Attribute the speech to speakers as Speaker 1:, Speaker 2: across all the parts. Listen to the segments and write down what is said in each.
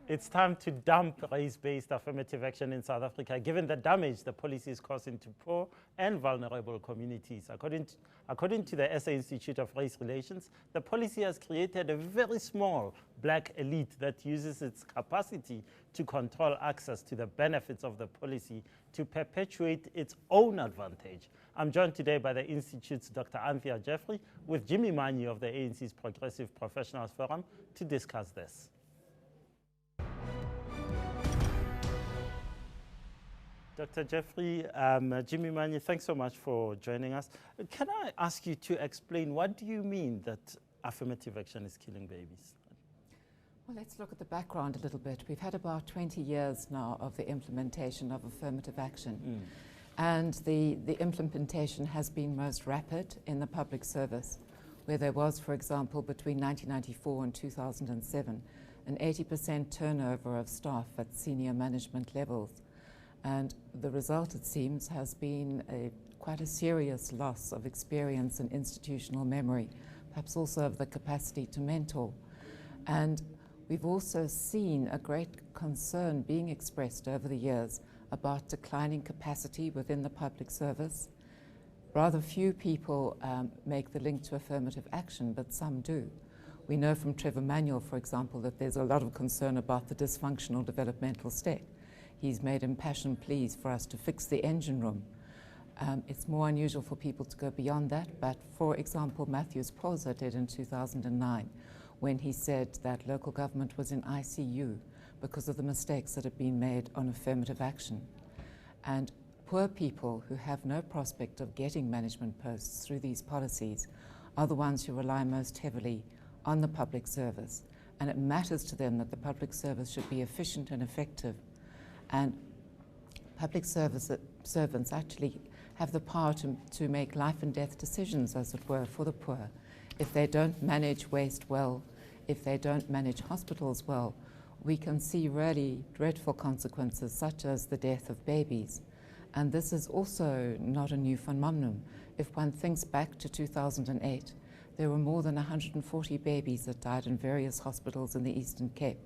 Speaker 1: It's time to dump race-based affirmative action in South Africa, given the damage the policy is causing to poor and vulnerable communities. According to the SA Institute of Race Relations, the policy has created a very small black elite that uses its capacity to control access to the benefits of the policy to perpetuate its own advantage. I'm joined today by the Institute's Dr. Anthea Jeffery with Jimmy Manyi of the ANC's Progressive Professionals Forum to discuss this. Dr. Jeffery, Jimmy Manyi, thanks so much for joining us. Can I ask you to explain, what do you mean that affirmative action is killing babies?
Speaker 2: Well, let's look at the background a little bit. We've had about 20 years now of the implementation of affirmative action. And the implementation has been most rapid in the public service, where there was, for example, between 1994 and 2007, an 80% turnover of staff at senior management levels. And the result, it seems, has been quite a serious loss of experience and institutional memory, perhaps also of the capacity to mentor. And we've also seen a great concern being expressed over the years about declining capacity within the public service. Rather few people make the link to affirmative action, but some do. We know from Trevor Manuel, for example, that there's a lot of concern about the dysfunctional developmental state. He's made impassioned pleas for us to fix the engine room. It's more unusual for people to go beyond that, but for example, Matthews Posa did in 2009, when he said that local government was in ICU because of the mistakes that had been made on affirmative action. And poor people who have no prospect of getting management posts through these policies are the ones who rely most heavily on the public service. And it matters to them that the public service should be efficient and effective. And public servants actually have the power to make life and death decisions, as it were, for the poor. If they don't manage waste well, if they don't manage hospitals well, we can see really dreadful consequences, such as the death of babies. And this is also not a new phenomenon. If one thinks back to 2008, there were more than 140 babies that died in various hospitals in the Eastern Cape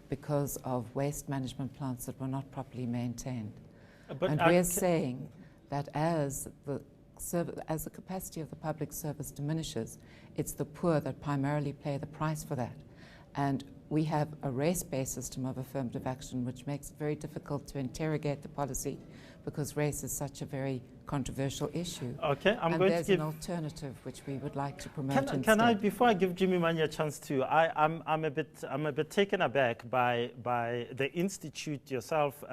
Speaker 2: because of waste management plants that were not properly maintained. And we're saying that as the capacity of the public service diminishes, it's the poor that primarily pay the price for that. And we have a race-based system of affirmative action, which makes it very difficult to interrogate the policy because race is such a very controversial issue.
Speaker 1: Okay,
Speaker 2: there's an alternative which we would like to promote instead.
Speaker 1: Can I, before I give Jimmy Manyi a chance to, I'm a bit taken aback by the Institute, yourself,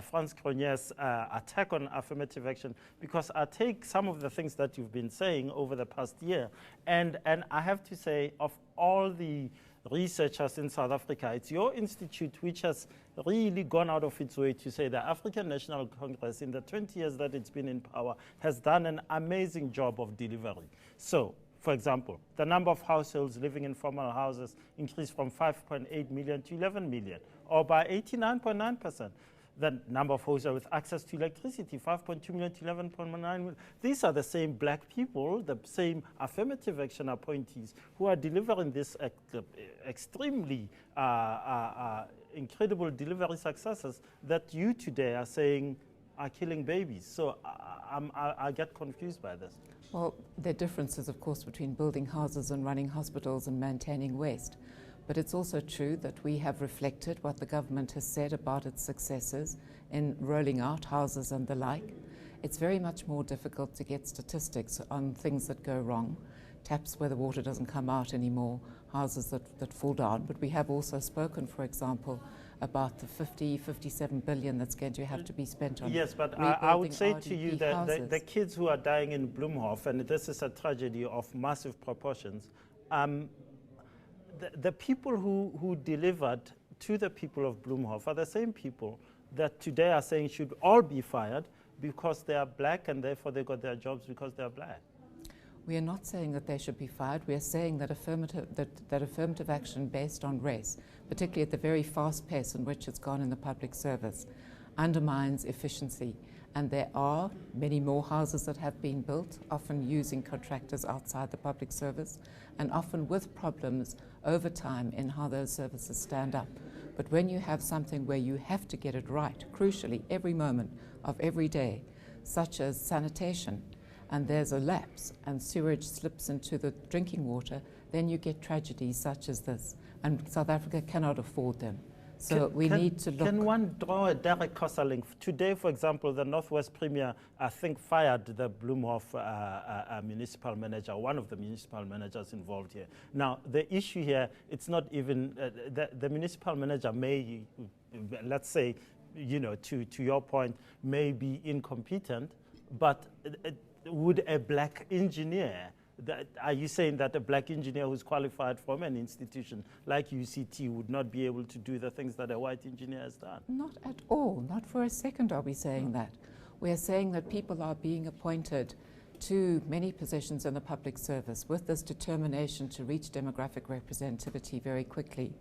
Speaker 1: Franz Cronier's attack on affirmative action, because I take some of the things that you've been saying over the past year, and I have to say, of all the researchers in South Africa, it's your institute which has really gone out of its way to say the African National Congress, in the 20 years that it's been in power, has done an amazing job of delivery. So, for example, the number of households living in formal houses increased from 5.8 million to 11 million, or by 89.9%. The number of households with access to electricity, 5.2 million to 11.9 million. These are the same black people, the same affirmative action appointees who are delivering this extremely incredible delivery successes that you today are saying are killing babies. So I get confused by this.
Speaker 2: Well, there are differences, of course, between building houses and running hospitals and maintaining waste. But it's also true that we have reflected what the government has said about its successes in rolling out houses and the like. It's very much more difficult to get statistics on things that go wrong, taps where the water doesn't come out anymore, houses that fall down. But we have also spoken, for example, about the 57 billion that's going to have to be spent on
Speaker 1: Yes, but I would say to you that the kids who are dying in Bloemhof, and this is a tragedy of massive proportions, the people who delivered to the people of Bloemhof are the same people that today are saying should all be fired because they are black and therefore they got their jobs because they are black.
Speaker 2: We are not saying that they should be fired. We are saying that affirmative action based on race, particularly at the very fast pace in which it's gone in the public service, undermines efficiency. And there are many more houses that have been built, often using contractors outside the public service, and often with problems over time in how those services stand up. But when you have something where you have to get it right, crucially, every moment of every day, such as sanitation, and there's a lapse and sewage slips into the drinking water, then you get tragedies such as this. And South Africa cannot afford them. So we need to look.
Speaker 1: Can one draw a direct causal link? Today, for example, the Northwest Premier, I think, fired the Bloemhof municipal manager, one of the municipal managers involved here. Now, the issue here, it's not even, the municipal manager may, let's say, you know, to your point, may be incompetent, but would a black engineer, are you saying that a black engineer who's qualified from an institution like UCT would not be able to do the things that a white engineer has done?
Speaker 2: Not at all. Not for a second are we saying that. We are saying that people are being appointed to many positions in the public service with this determination to reach demographic representativity very quickly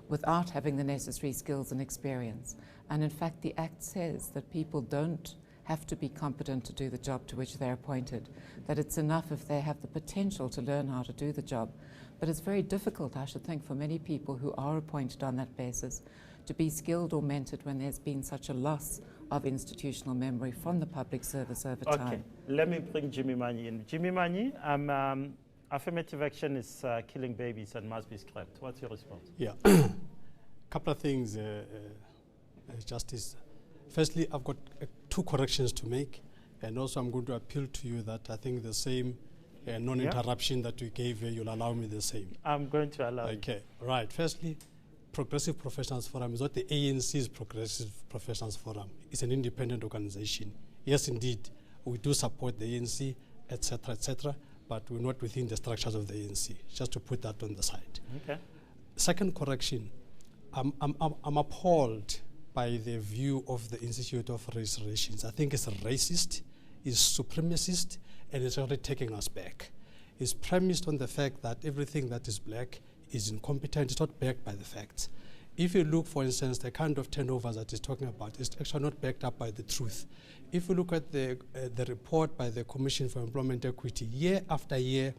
Speaker 2: without having the necessary skills and experience. And in fact, the Act says that people don't have to be competent to do the job to which they're appointed, that it's enough if they have the potential to learn how to do the job. But it's very difficult, I should think, for many people who are appointed on that basis to be skilled or mentored when there's been such a loss of institutional memory from the public service over time.
Speaker 1: Okay, let me bring Jimmy Manyi in. Jimmy Manyi, affirmative action is killing babies and must be scrapped. What's your response?
Speaker 3: Yeah, couple of things, Justice. Firstly, I've got 2 corrections to make, and also I'm going to appeal to you that I think the same non-interruption that you gave, you'll allow me the same.
Speaker 1: I'm going to allow you.
Speaker 3: Okay, right. Firstly, Progressive Professionals Forum is not the ANC's Progressive Professionals Forum. It's an independent organization. Yes, indeed, we do support the ANC, etc., but we're not within the structures of the ANC, just to put that on the side.
Speaker 1: Okay.
Speaker 3: Second correction, I'm appalled by the view of the Institute of Race Relations. I think it's racist, it's supremacist, and it's already taking us back. It's premised on the fact that everything that is black is incompetent. It's not backed by the facts. If you look, for instance, the kind of turnovers that it's talking about, it's actually not backed up by the truth. If you look at the report by the Commission for Employment Equity, year after year,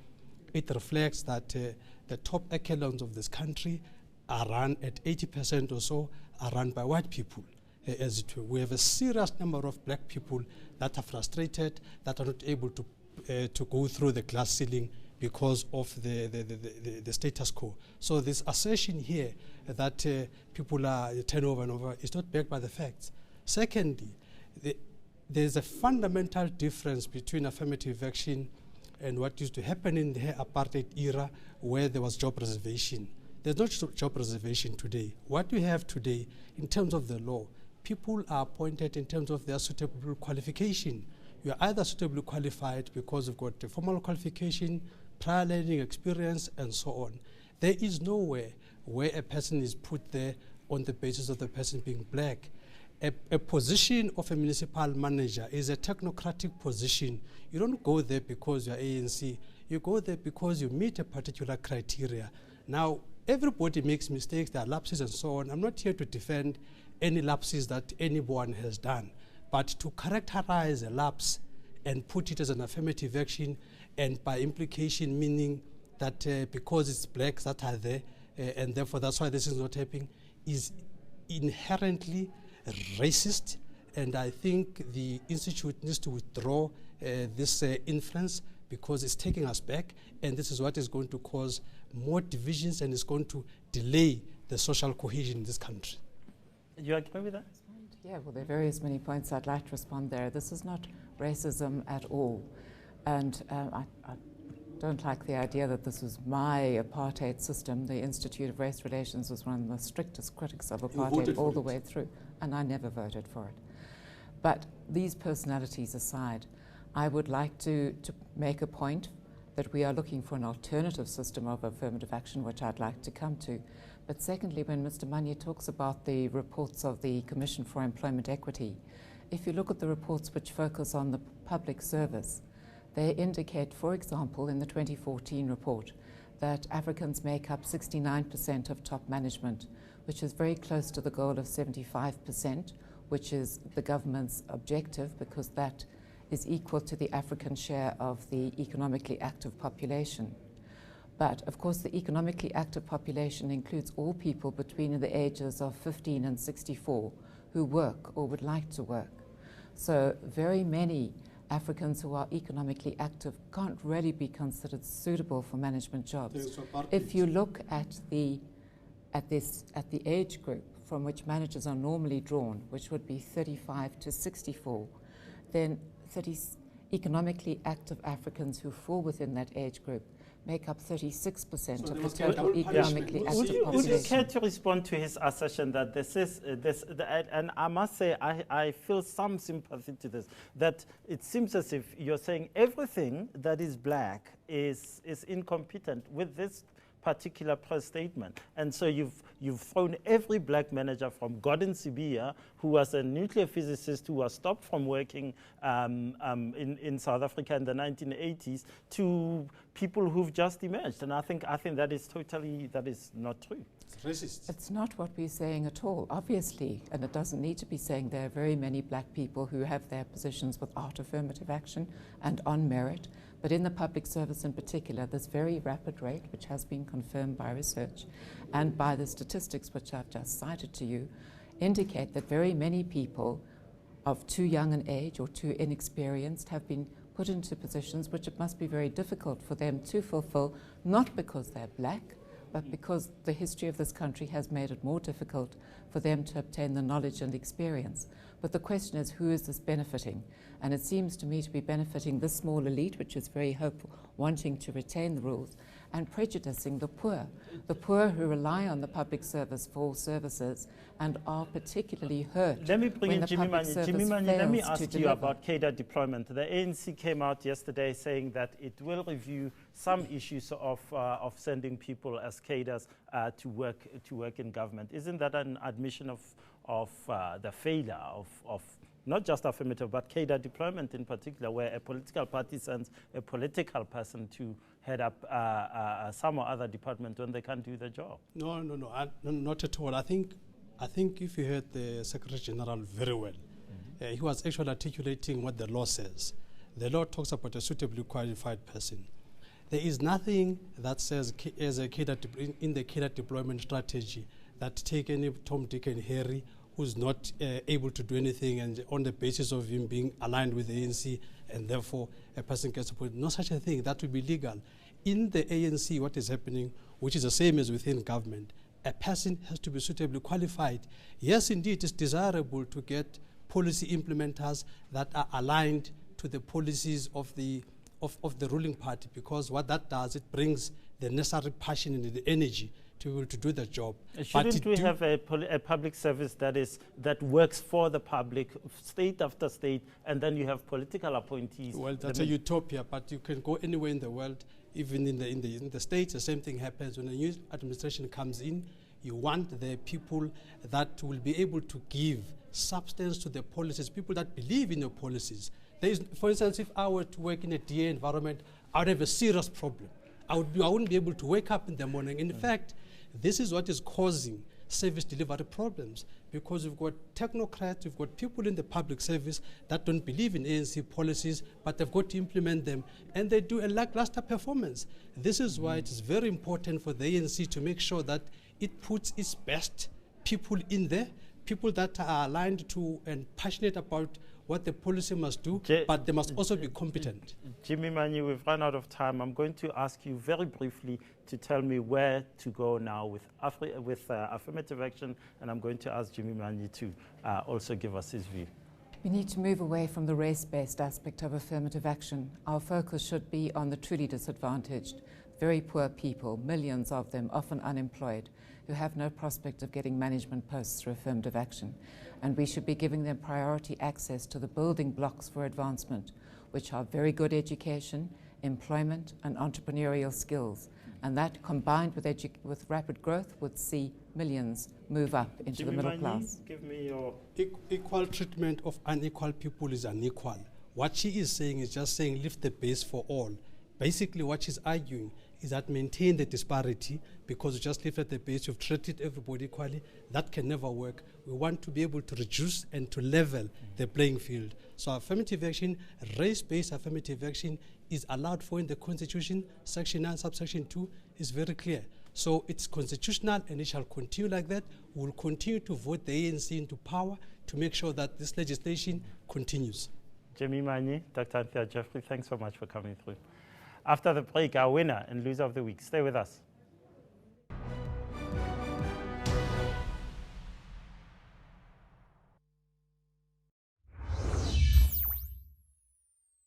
Speaker 3: it reflects that the top echelons of this country are run at 80% or so, are run by white people. As it were. We have a serious number of black people that are frustrated, that are not able to go through the glass ceiling because of the status quo. So this assertion here that people are turnover and over is not backed by the facts. Secondly, there's a fundamental difference between affirmative action and what used to happen in the apartheid era where there was job reservation. There's no job reservation today. What we have today, in terms of the law, people are appointed in terms of their suitable qualification. You are either suitably qualified because you've got a formal qualification, prior learning experience, and so on. There is nowhere where a person is put there on the basis of the person being black. A position of a municipal manager is a technocratic position. You don't go there because you're ANC. You go there because you meet a particular criteria. Now, everybody makes mistakes, there are lapses and so on. I'm not here to defend any lapses that anyone has done, but to characterize a lapse and put it as an affirmative action, and by implication meaning that because it's blacks that are there, and therefore that's why this is not happening, is inherently racist. And I think the Institute needs to withdraw this inference, because it's taking us back, and this is what is going to cause more divisions and is going to delay the social cohesion in this country.
Speaker 1: You agree with that?
Speaker 2: Yeah, well, there are many points I'd like to respond there. This is not racism at all. And I don't like the idea that this was my apartheid system. The Institute of Race Relations was one of the strictest critics of apartheid all the way through, and I never voted for it. But these personalities aside, I would like to make a point that we are looking for an alternative system of affirmative action, which I'd like to come to. But secondly, when Mr. Manyi talks about the reports of the Commission for Employment Equity, if you look at the reports which focus on the public service, they indicate, for example, in the 2014 report, that Africans make up 69% of top management, which is very close to the goal of 75%, which is the government's objective, because that is equal to the African share of the economically active population. But, of course, the economically active population includes all people between the ages of 15 and 64 who work or would like to work. So very many Africans who are economically active can't really be considered suitable for management jobs. If you look at the age group from which managers are normally drawn, which would be 35 to 64, then economically active Africans who fall within that age group make up 36% of the total economically active population.
Speaker 1: Would you care to respond to his assertion that and I must say I feel some sympathy to this, that it seems as if you're saying everything that is black is incompetent with this particular press statement. And so you've thrown every black manager from Gordon Sibia, who was a nuclear physicist who was stopped from working in South Africa in the 1980s, to people who've just emerged. And I think that is not true.
Speaker 3: It's racist.
Speaker 2: It's not what we're saying at all, obviously, and it doesn't need to be saying. There are very many black people who have their positions without affirmative action and on merit. But in the public service in particular, this very rapid rate, which has been confirmed by research and by the statistics which I've just cited to you, indicate that very many people of too young an age or too inexperienced have been put into positions which it must be very difficult for them to fulfill, not because they're black, but because the history of this country has made it more difficult for them to obtain the knowledge and experience. But the question is, who is this benefiting? And it seems to me to be benefiting this small elite, which is very hopeful, wanting to retain the rules, and prejudicing the poor who rely on the public service for services and are particularly hurt.
Speaker 1: Let me bring in Jimmy Manyi. Jimmy Manyi, let me ask you about KADA deployment. The ANC came out yesterday saying that it will review some issues of sending people as cadres to work in government. Isn't that an admission of the failure of not just affirmative, but KADA deployment in particular, where a political party sends a political person to head up some or other department when they can't do the job?
Speaker 3: No, not at all. I think if you heard the Secretary General very well, he was actually articulating what the law says. The law talks about a suitably qualified person. There is nothing that says as a in the KADA deployment strategy that take any Tom, Dick and Harry who's not able to do anything, and on the basis of him being aligned with the ANC, and therefore a person gets appointed. No such a thing. That would be legal. In the ANC, what is happening, which is the same as within government, a person has to be suitably qualified. Yes, indeed, it's desirable to get policy implementers that are aligned to the policies of the ruling party, because what that does, it brings the necessary passion and the energy to be able to do the job.
Speaker 1: Shouldn't we have a public service that works for the public, state after state, and then you have political appointees?
Speaker 3: Well, that's a utopia, but you can go anywhere in the world, even in the States. The same thing happens when a new administration comes in. You want the people that will be able to give substance to the policies, people that believe in your policies. For instance, if I were to work in a DA environment, I would have a serious problem. I wouldn't be able to wake up in the morning. In fact, this is what is causing service delivery problems, because we've got technocrats, we've got people in the public service that don't believe in ANC policies, but they've got to implement them, and they do a lackluster performance. This is why it is very important for the ANC to make sure that it puts its best people in there, people that are aligned to and passionate about what the policy must do, but they must also be competent.
Speaker 1: Jimmy Manyi, we've run out of time. I'm going to ask you very briefly to tell me where to go now with affirmative action, and I'm going to ask Jimmy Manyi to also give us his view.
Speaker 2: We need to move away from the race-based aspect of affirmative action. Our focus should be on the truly disadvantaged, very poor people, millions of them, often unemployed, who have no prospect of getting management posts through affirmative action. And we should be giving them priority access to the building blocks for advancement, which are very good education, employment, and entrepreneurial skills. And that, combined with rapid growth, would see millions move up into
Speaker 1: Jimmy
Speaker 2: the middle
Speaker 1: Manyi,
Speaker 2: class.
Speaker 1: Give me your...
Speaker 3: Equal treatment of unequal people is unequal. What she is saying is just saying lift the base for all. Basically what she's arguing is that maintain the disparity, because you just live at the base, you've treated everybody equally. That can never work. We want to be able to reduce and to level the playing field. So affirmative action, race-based affirmative action, is allowed for in the Constitution. Section 9, subsection 2 is very clear. So it's constitutional and it shall continue like that. We will continue to vote the ANC into power to make sure that this legislation continues.
Speaker 1: Jimmy Manyi, Dr. Anthea Jeffery, thanks so much for coming through. After the break, our winner and loser of the week. Stay with us.